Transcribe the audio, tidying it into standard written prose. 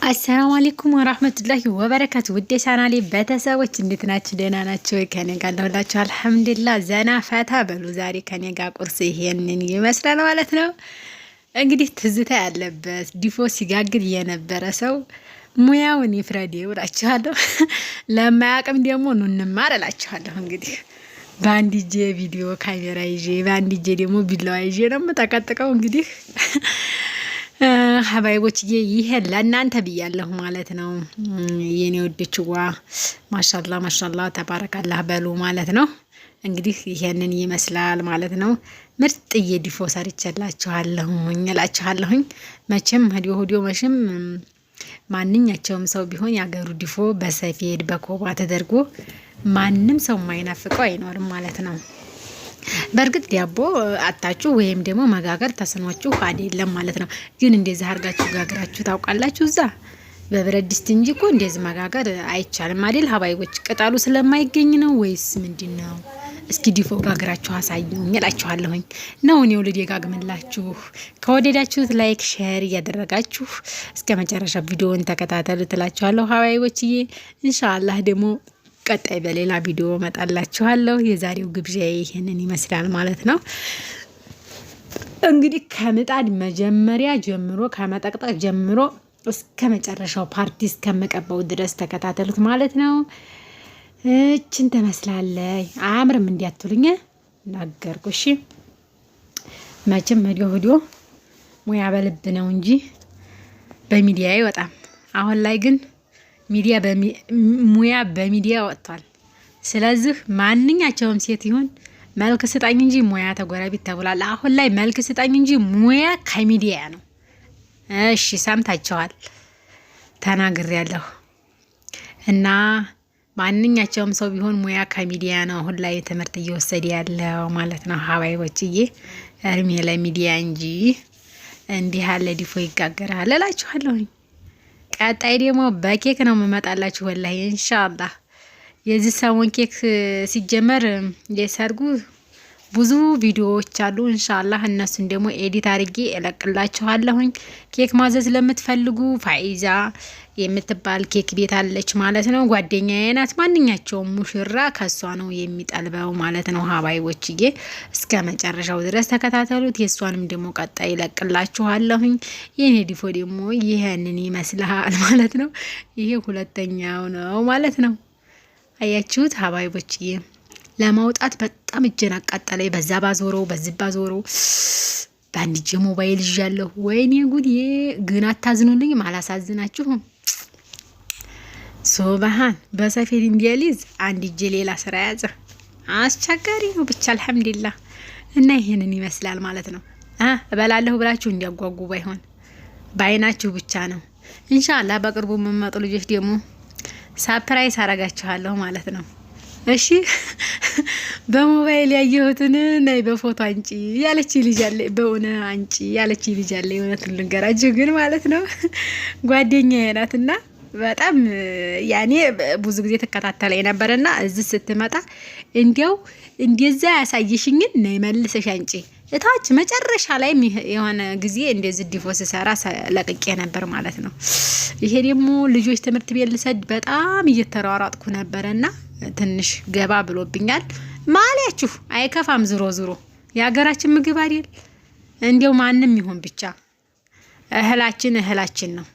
አሰላሙ አለይኩም ወራህመቱላሂ ወበረካቱ። ውዴ ቻናሌ ቤተሰቦች እንዴት ናችሁ? ደህና ናችሁ? ከኔ ጋር ለሁላችሁ አልሐምዱሊላህ ዘና ፈታ በሉ። ዛሬ ከኔ ጋር ቁርስ ይሄንን ይመስላል ማለት ነው። እንግዲህ ትዝታ ያለበት ዲፎ ሲጋግር የነበረ ሰው ሙያውን ይፍረድ እላችኋለሁ። ለማያውቅም ደግሞ ኑ እንማር እላችኋለሁ። እንግዲህ በአንድ እጄ ቪዲዮ ካሜራ ይዤ በአንድ እጄ ደግሞ ቢላዋ ይዤ ነው የምጠቀጥቀው። እንግዲህ ሀባይቦችዬ ይሄ ለእናንተ ብያለሁ ማለት ነው። የኔ ወደችዋ ማሻአላ ማሻአላ ተባረካላህ በሉ ማለት ነው። እንግዲህ ይሄንን ይመስላል ማለት ነው። ምርጥዬ ዲፎ ሰርቼላችኋለሁኝ እላችኋለሁኝ። መቼም ሆዲዮ መቼም ማንኛቸውም ሰው ቢሆን ያገሩ ዲፎ በሰፌድ በኮባ ተደርጎ ማንም ሰው የማይናፍቀው አይኖርም ማለት ነው። በርግጥ ዳቦ አጣችሁ ወይም ደግሞ መጋገር ተስኗችሁ አይደለም ማለት ነው። ግን እንደዚህ አርጋችሁ ጋግራችሁ ታውቃላችሁ? እዛ በብረት ድስት እንጂ እኮ እንደዚህ መጋገር አይቻልም አይደል? ሀባይቦች ቅጠሉ ስለማይገኝ ነው ወይስ ምንድነው? እስኪ ዲፎ ጋግራችሁ አሳዩኝ እላችኋለሁኝ። ነው እኔው ልደጋግምላችሁ። ከወደዳችሁት ላይክ ሼር እያደረጋችሁ እስከ መጨረሻ ቪዲዮውን ተከታተሉ ትላችኋለሁ ሀባይቦችዬ። ኢንሻአላህ ደግሞ ቀጣይ በሌላ ቪዲዮ መጣላችኋለሁ። የዛሬው ግብዣ ይሄንን ይመስላል ማለት ነው። እንግዲህ ከምጣድ መጀመሪያ ጀምሮ ከመጠቅጠቅ ጀምሮ እስከ መጨረሻው ፓርቲ እስከመቀባው ድረስ ተከታተሉት ማለት ነው። እችን ተመስላለች። አያምርም እንዲያትሉኝ ነገርኩ። እሺ መቼም ሆዲዮ ሙያ በልብ ነው እንጂ በሚዲያ አይወጣም። አሁን ላይ ግን ሙያ በሚዲያ ወጥቷል። ስለዚህ ማንኛቸውም ሴት ይሁን መልክ ስጣኝ እንጂ ሙያ ተጎረቤት ተብሏል። አሁን ላይ መልክ ስጣኝ እንጂ ሙያ ከሚዲያ ነው። እሺ ሰምታችኋል፣ ተናግሬያለሁ። እና ማንኛቸውም ሰው ቢሆን ሙያ ከሚዲያ ነው አሁን ላይ ትምህርት እየወሰደ ያለው ማለት ነው። ሀባይቦችዬ እርሜ ለሚዲያ እንጂ እንዲህ ያለ ዲፎ ይጋገራል እላችኋለሁኝ። ቀጣይ ደግሞ በኬክ ነው የምመጣላችሁ ወላሂ ኢንሻአላህ። የዚህ ሰሞን ኬክ ሲጀመር የሰርጉ ብዙ ቪዲዮዎች አሉ ኢንሻአላህ። እነሱን ደግሞ ኤዲት አድርጌ እለቅላችኋለሁኝ። ኬክ ማዘዝ ለምትፈልጉ ፋይዛ የምትባል ኬክ ቤት አለች ማለት ነው። ጓደኛዬ ናት። ማንኛቸውም ሙሽራ ከሷ ነው የሚጠልበው ማለት ነው። ሀባይቦችዬ እስከ መጨረሻው ድረስ ተከታተሉት። የሷንም ደግሞ ቀጣይ እለቅላችኋለሁኝ። የኔ ዲፎ ደግሞ ይሄንን ይመስላል ማለት ነው። ይሄ ሁለተኛው ነው ማለት ነው። አያችሁት ሀባይቦችዬ? ለማውጣት በጣም እጄን አቃጠለኝ። በዛ ባዞረው በዚህ ባዞረው በአንድ እጄ ሞባይል ይዣለሁ። ወይኔ ጉዴ! ግን አታዝኑልኝም? አላሳዝናችሁም? ሶባሃን በሰፌድ እንዲያሊዝ አንድ እጄ ሌላ ስራ ያዘ። አስቸጋሪ ነው ብቻ አልሐምዱሊላህ። እና ይሄንን ይመስላል ማለት ነው። እበላለሁ ብላችሁ እንዲያጓጉ ባይሆን ባይናችሁ ብቻ ነው። ኢንሻአላህ በቅርቡ የምመጡ ልጆች ደግሞ ሳፕራይዝ አረጋችኋለሁ ማለት ነው። እሺ በሞባይል ያየሁትን ነይ በፎቶ አንጪ ያለች ልጅ አለ። በእውነ አንጪ ያለች ልጅ አለ። የእውነቱን ልንገራችሁ ግን ማለት ነው ጓደኛዬ ናትና በጣም ያኔ ብዙ ጊዜ ተከታተለኝ ነበርና እዚህ ስትመጣ እንዲያው እንደዛ ያሳየሽኝን ነይ መልሰሽ አንጪ እታች መጨረሻ ላይ የሆነ ጊዜ እንደዚህ ዲፎ ስሰራ ለቅቄ ነበር ማለት ነው። ይሄ ደግሞ ልጆች ትምህርት ቤት ልሰድ በጣም እየተሯሯጥኩ ነበርና ትንሽ ገባ ብሎብኛል ማለያችሁ አይከፋም። ዝሮ የሀገራችን ምግብ አይደል? እንዲያው ማንም ይሁን ብቻ እህላችን ነው።